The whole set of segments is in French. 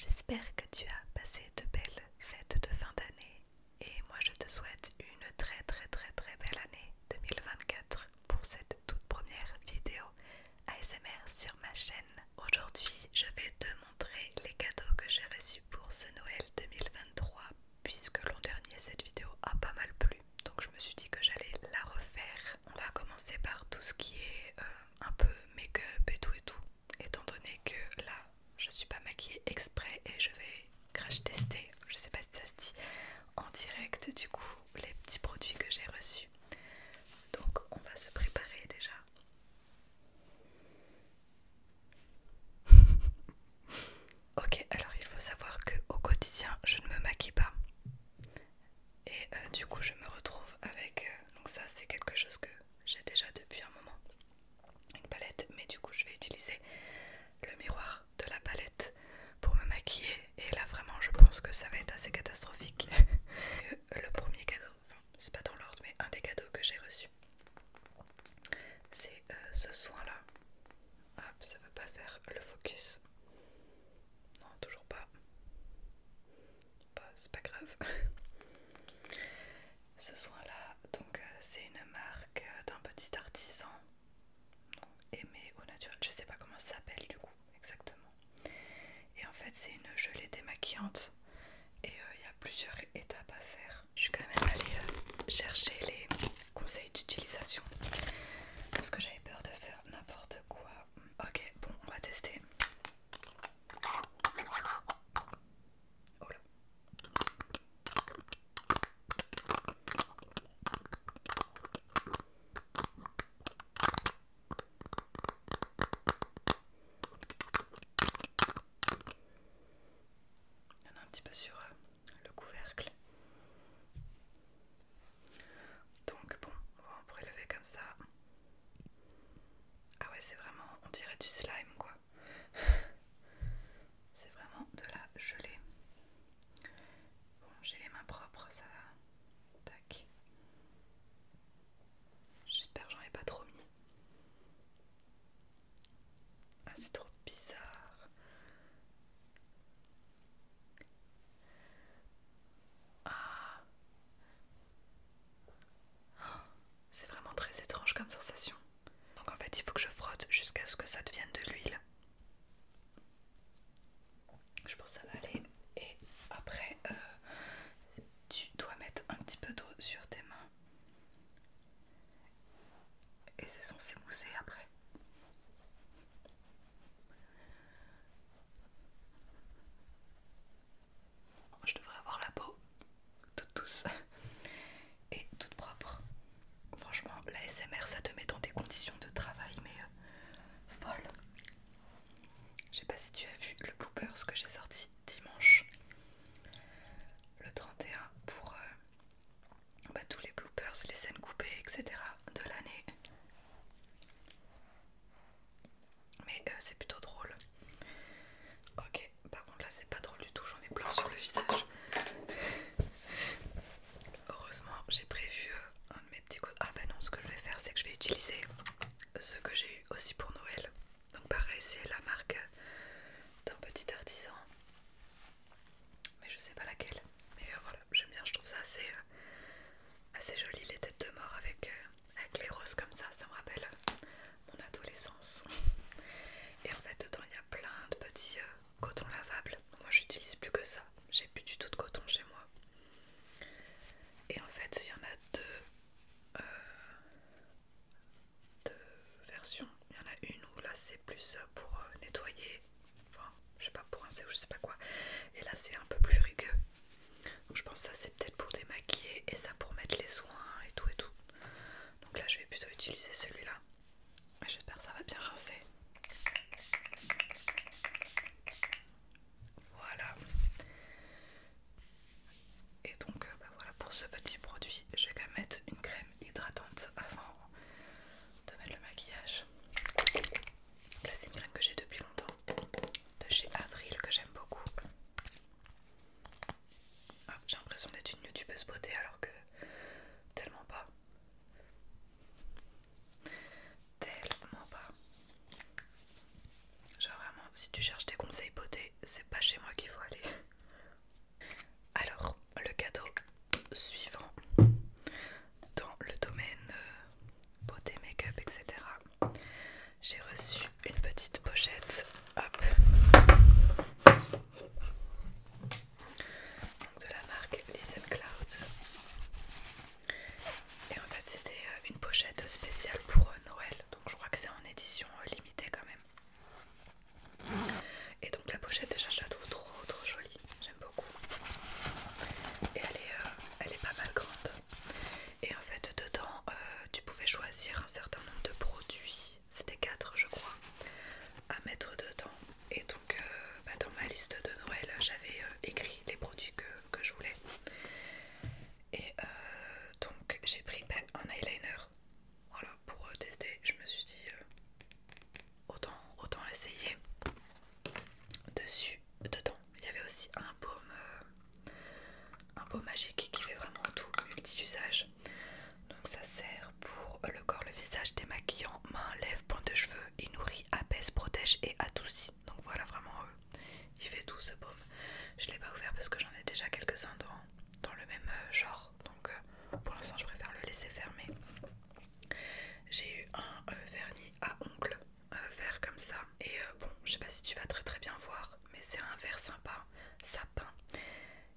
J'espère que tu as passé de belles fêtes de fin d'année et moi je te souhaite une très belle année 2024 pour cette toute première vidéo ASMR sur ma chaîne. Aujourd'hui je vais te montrer les cadeaux que j'ai reçus pour ce Noël 2023 puisque l'an dernier cette vidéo a pas mal plu, donc je me suis dit que j'allais la refaire. On va commencer par tout ce qui est un peu make-up et tout, étant donné que là je suis pas maquillée exprès et je vais crash tester, je sais pas si ça se dit, en direct du coup les petits produits que j'ai reçus. Donc on va se préparer déjà. Ok, alors il faut savoir que au quotidien je ne me maquille pas et du coup je me retrouve avec donc ça c'est quelque chose que j'ai déjà depuis un moment, une palette, mais du coup je vais utiliser le miroir de la palette pour me maquiller et là vraiment je pense que ça va être assez catastrophique. Le premier cadeau, enfin c'est pas dans l'ordre mais un des cadeaux que j'ai reçu, c'est ce soin là. Hop, ça veut pas faire le focus. Non, toujours pas. Bah, c'est pas grave. Ce soin là, donc c'est une marque d'un petit artisan aimé au naturel. Je sais pas comment ça s'appelle du coup exactement. Et en fait c'est une gelée démaquillante et il y a plusieurs étapes à faire. Je suis quand même allée chercher les conseils d'utilisation parce que j'avais peur de faire n'importe quoi. Ok, bon, on va tester. Oh là. Il y en a un petit peu sur le couvercle. Donc bon, on pourrait lever comme ça. Ah ouais, c'est vraiment, on dirait du slime quoi. C'est vraiment de la gelée. Bon, j'ai les mains propres, ça va. Tac. J'espère que j'en ai pas trop mis. Ah, c'est trop bizarre. Ah, c'est vraiment très étrange comme sensation. Donc en fait, il faut que je frotte jusqu'à ce que ça devienne de l'huile. Je pense que ça va aller. Et après, tu dois mettre un petit peu d'eau sur tes mains. Et c'est censé mousser après. Je devrais avoir la peau toute douce et toute propre. Franchement, la SMR ça te met dans des conditions de travail mais folles. Je sais pas si tu as vu le bloopers que j'ai sorti dimanche, le 31, pour tous les bloopers, les scènes coupées, etc. de l'année. Mais c'est plutôt drôle. Ok, par contre là c'est pas drôle du tout, j'en ai plein sur le visage. Heureusement j'ai prévu un de mes petits codes. Ah bah non, ce que je vais faire c'est que je vais utiliser ce que j'ai eu aussi pour Noël. Donc pareil, c'est la marque d'un petit artisan, mais je sais pas laquelle. Mais voilà, j'aime bien, je trouve ça assez joli, les têtes de mort avec les roses comme ça me rappelle mon adolescence. Et en fait dedans il y a plein de petits cotons lavables. Moi j'utilise plus que ça, j'ai plus du tout de coton chez moi. Et en fait il y en a deux versions. Il y en a une où là c'est plus pour nettoyer, enfin je sais pas, pour rincer ou je sais pas quoi. Et là c'est un peu plus rugueux. Donc je pense que ça c'est peut-être pour démaquiller et ça pour mettre les soins et tout. Donc là je vais plutôt utiliser celui-là. J'espère que ça va bien rincer. Voilà. Et donc voilà pour ce petit produit. Je vais quand même mettre une crème hydratante avant de mettre le maquillage. Là c'est une crème que j'ai depuis longtemps, de chez Avril, que j'aime beaucoup. Ah, j'ai l'impression d'être une youtubeuse beauté alors que tellement pas. Tellement pas. Genre vraiment, si tu cherches des conseils beauté, c'est pas chez moi qu'il faut maquillage est adouci. Donc voilà, vraiment, il fait tout ce baume. Je l'ai pas ouvert parce que j'en ai déjà quelques-uns dans le même genre. Donc pour l'instant, je préfère le laisser fermer. J'ai eu un vernis à ongles vert comme ça. Et bon, je sais pas si tu vas très bien voir, mais c'est un vert sympa, sapin.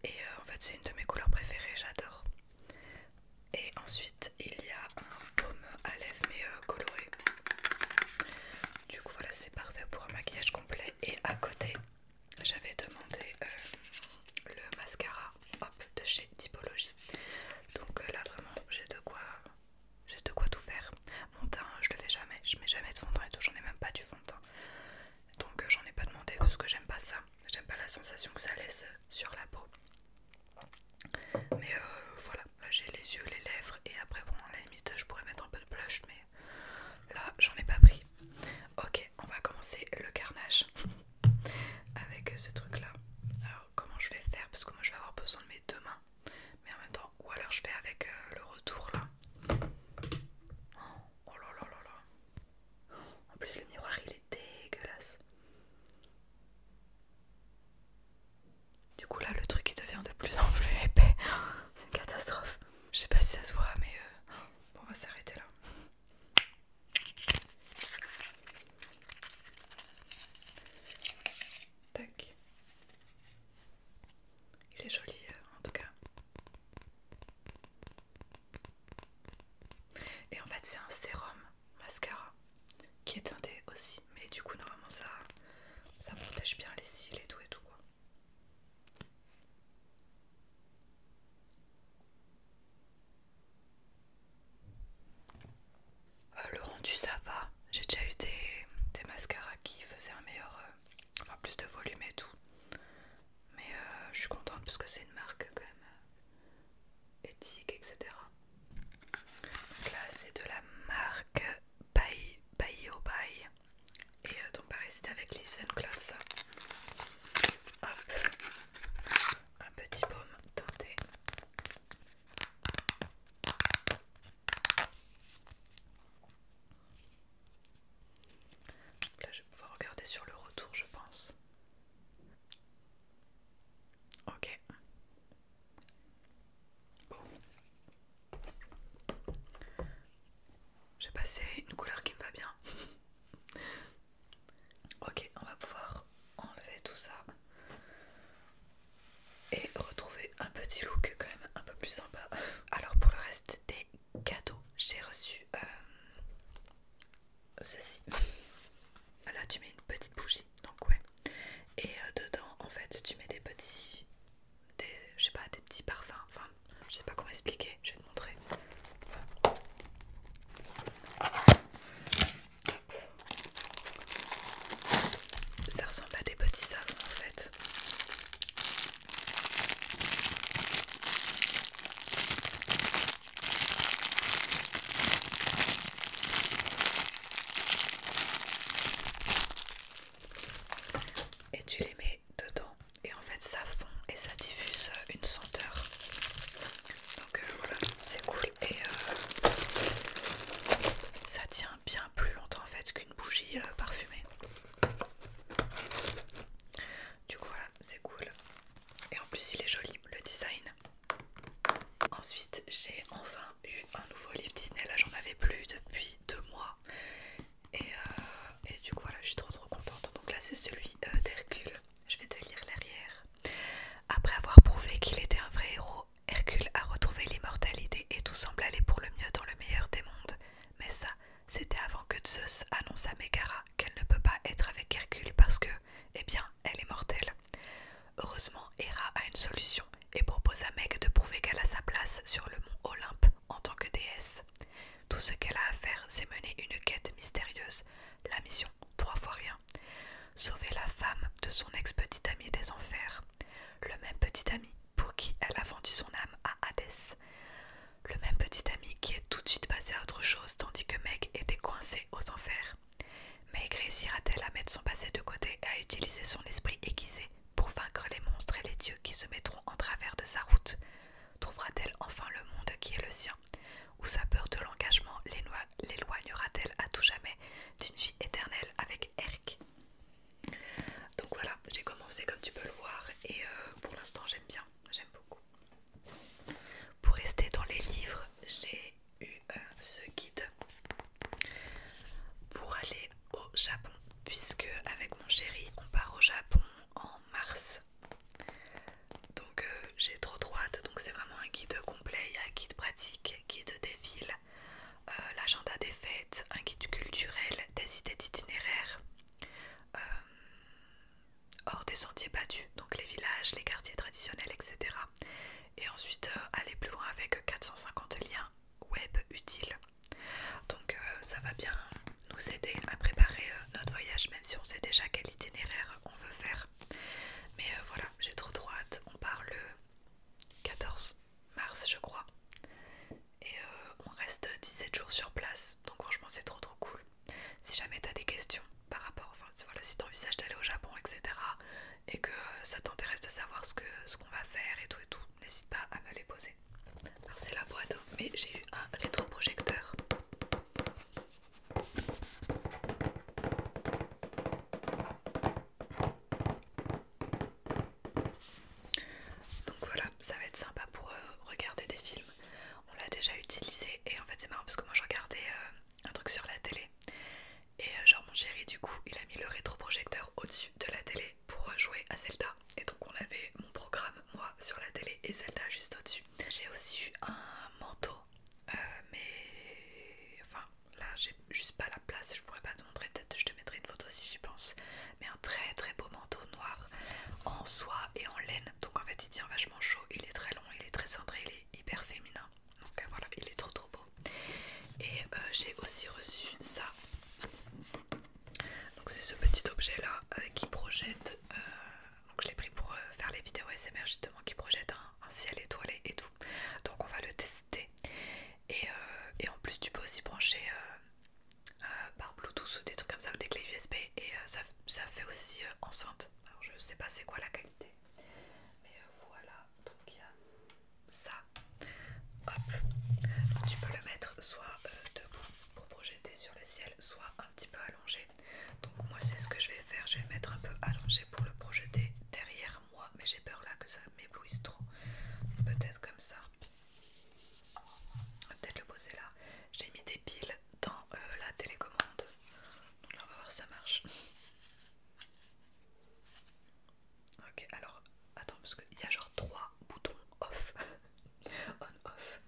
Et en fait, c'est une de mes couleurs préférées, j'adore. Et ensuite, il y a un baume à lèvres mais coloré. Du coup, voilà, c'est parfait pour un maquillage complet. Et à côté, j'avais demandé le mascara hop, de chez Typologie. Donc là, vraiment, j'ai de quoi tout faire. Mon teint, je le fais jamais. Je mets jamais de fond de teint et tout. J'en ai même pas du fond de teint. Donc j'en ai pas demandé parce que j'aime pas ça. J'aime pas la sensation que ça laisse sur la peau. Mais voilà, là j'ai les yeux, les lèvres et après bon à la limite je pourrais mettre un peu de blush mais là j'en ai pas pris. Ok, on va commencer le carnage avec ce truc là. Alors comment je vais faire parce que moi je vais avoir besoin de mes deux mains. Mais en même temps, ou alors je fais avec le retour là. Oh là là là là. En plus le miroir il est dégueulasse. Du coup là le truc il devient de plus en plus épais. C'est une catastrophe. Je sais pas si ça se voit mais bon, on va s'arrêter là. Tac. Il est joli en tout cas. Et en fait c'est un sérum mascara qui est teinté aussi. Mais du coup normalement ça protège bien les cils et tout quoi. Le rendu ça va. J'ai déjà eu des mascaras qui faisaient un meilleur, enfin plus de volume et tout. Mais je suis contente parce que c'est une marque quand même éthique, etc. Donc là c'est de la marque Bye Oh Bye. Et donc pareil c'était avec Leaves and Clouds ça. Hop. Un petit baume teinté. Là je vais pouvoir regarder sur le retour je pense. Ok. Bon. J'ai passé une couleur qui me va bien. Ok, on va pouvoir enlever tout ça et retrouver un petit look quand même un peu plus sympa. Alors pour le reste des cadeaux, j'ai reçu ceci. Là tu mets une petite bougie, donc ouais. Et dedans en fait tu mets je sais pas, des petits parfums. Enfin, je sais pas comment expliquer, je vais te montrer. Ça ressemble à des petits savons en fait. Et tu les mets dedans et en fait ça fond et ça diffuse une senteur. Donc voilà, c'est cool et ça tient bien plus longtemps en fait qu'une bougie parfumée. Du coup voilà, c'est cool. Et en plus il est joli le design. Ensuite j'ai enfin eu un nouveau livre Disney, là j'en avais plus depuis 2 mois. Et du coup voilà, je suis trop contente. Donc là c'est celui d'Hercule. Je vais te lire l'arrière. Après avoir prouvé qu'il était un vrai héros, Hercule a retrouvé l'immortalité et tout semble aller pour le mieux dans le meilleur des mondes. Mais ça, c'était avant que Zeus annonce à Mégara qu'elle ne peut pas être avec Hercule parce que, eh bien, elle est mortelle. Heureusement, Héra a une solution et propose à Meg de prouver qu'elle a sa place sur le mont Olympe en tant que déesse. Tout ce qu'elle a à faire, c'est mener une quête mystérieuse. La mission, 3 fois rien. Sauver la femme de son ex-petit ami des enfers. Le même petit ami pour qui elle a vendu son âme à Hadès. Le même petit ami qui est tout de suite passé à autre chose tandis que Meg était coincée aux enfers. Meg réussira-t-elle à mettre son passé de côté et à utiliser son esprit aiguisé pour vaincre les monstres et les dieux qui se mettront en travers de sa route? Trouvera-t-elle enfin le monde qui est le sien? Ou sa peur de l'engagement l'éloignera-t-elle à tout jamais d'une vie éternelle avec Erk? puisque avec mon chéri on part au Japon en mars. Donc j'ai trop hâte. Donc c'est vraiment un guide complet, il y a un guide pratique, guide des villes, l'agenda des fêtes, un guide culturel, des idées d'itinéraire, hors des sentiers battus, donc les villages, les quartiers traditionnels, etc. Et ensuite aller plus loin avec 450 liens web utiles. Donc ça va bien nous aider à préparer notre voyage, même si on sait déjà quel itinéraire on veut faire. Mais voilà, j'ai trop hâte. On part le 14 mars je crois. Et on reste 17 jours sur place. Donc franchement c'est trop cool. Si jamais t'as des questions par rapport, enfin voilà, si t'envisages d'aller au Japon, etc. et que ça t'intéresse de savoir ce qu'on va faire et tout, n'hésite pas à me les poser. Alors c'est la boîte, hein, mais j'ai eu un rétroprojecteur. Donc voilà, ça va être sympa pour regarder des films. On l'a déjà utilisé et en fait c'est marrant parce que moi je regardais un truc sur la télé. Et genre mon chéri du coup il a mis le rétroprojecteur au-dessus de la télé pour jouer à Zelda. Et donc on avait mon programme moi sur la télé et Zelda juste au-dessus. J'ai aussi eu un manteau mais enfin là j'ai juste pas la place, je pourrais pas te montrer, peut-être je te mettrai une photo si j'y pense. Mais un très beau manteau noir en soie et en laine. Donc en fait il tient vachement chaud, il est très long, il est très cintré, il est hyper féminin. Donc voilà, il est trop beau. Et j'ai aussi reçu ça. Donc c'est ce petit objet là qui projette, donc je l'ai pris pour faire les vidéos ASMR justement, qui projette un ciel étoilé et tout. Donc on va le tester. Et en plus tu peux aussi brancher par Bluetooth ou des trucs comme ça, ou des clés USB. Et ça fait aussi enceinte. Alors je sais pas c'est quoi la qualité. Mais voilà, donc il y a ça. Hop. Donc tu peux le mettre soit debout pour projeter sur le ciel, soit un petit peu allongé. Donc moi c'est ce que je vais faire, je vais le mettre un peu allongé pour le projeter derrière moi. Mais j'ai peur là que ça m'éblouisse trop. Peut-être comme ça. On va peut-être le poser là. J'ai mis des piles dans la télécommande. Donc là on va voir si ça marche. Ok, alors attends parce qu'il y a genre 3 boutons off. On off.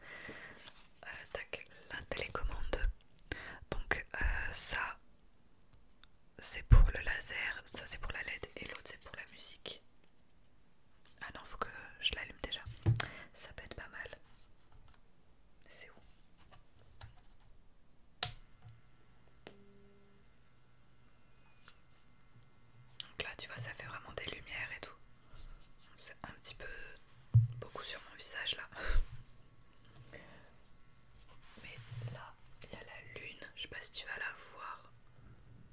Tac, la télécommande. Donc ça c'est pour le laser, ça c'est pour la LED et l'autre c'est pour la musique. Ah non, faut que je l'allume déjà. Ça peut être pas mal. C'est où? Donc là tu vois ça fait vraiment des lumières et tout. C'est un petit peu beaucoup sur mon visage là. Mais là il y a la lune, je sais pas si tu vas la voir.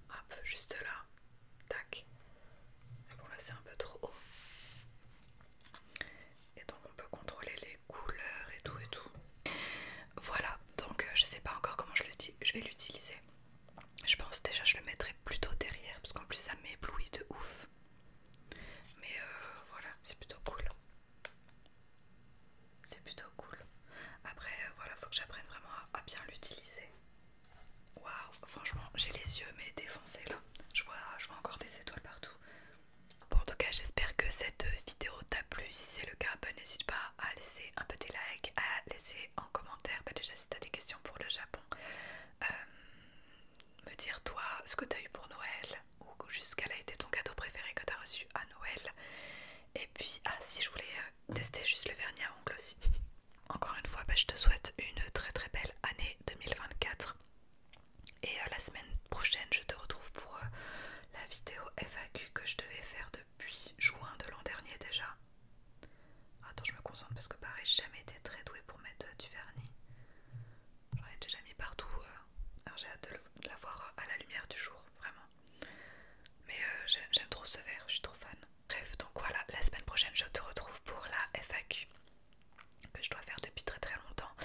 Hop, juste là. Tac. Mais bon là c'est un peu trop haut. Et donc on peut contrôler les couleurs et tout et tout. Voilà, donc je sais pas encore comment je vais l'utiliser. Je pense déjà je le mettrai plutôt derrière parce qu'en plus ça m'éblouit de ouf. Mais voilà, c'est plutôt cool. C'est plutôt cool. Après voilà, faut que j'apprenne vraiment à bien l'utiliser. Waouh, franchement j'ai les yeux mais défoncés là. Je vois encore des étoiles partout. Bon, en tout cas j'espère que cette vidéo t'a plu. Si c'est le cas, bah, n'hésite pas à laisser un petit like, à laisser en commentaire déjà si t'as des questions pour le Japon, me dire toi ce que t'as eu pour Noël ou juste quel a été ton cadeau préféré que t'as reçu à Noël. Et puis si je voulais tester juste le vernis à ongles aussi. Encore une fois, je te souhaite une très belle année 2024. Et la semaine prochaine je te retrouve pour la vidéo FAQ que je devais faire depuis juin de l'an dernier déjà. Attends, je me concentre parce que pareil j'ai jamais été très douée pour mettre du vernis. J'en ai déjà mis partout. Alors j'ai hâte de la voir à la lumière du jour, vraiment. Mais j'aime trop ce vert, je suis trop fan. Bref, donc voilà, la semaine prochaine je te retrouve pour la FAQ que je dois faire depuis très longtemps.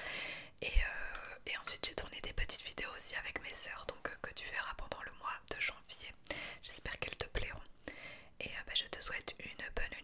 Et ensuite j'ai tourné des petites vidéos aussi avec mes sœurs, donc que tu verras pendant le mois de janvier. J'espère qu'elles te plairont. Et je te souhaite une bonne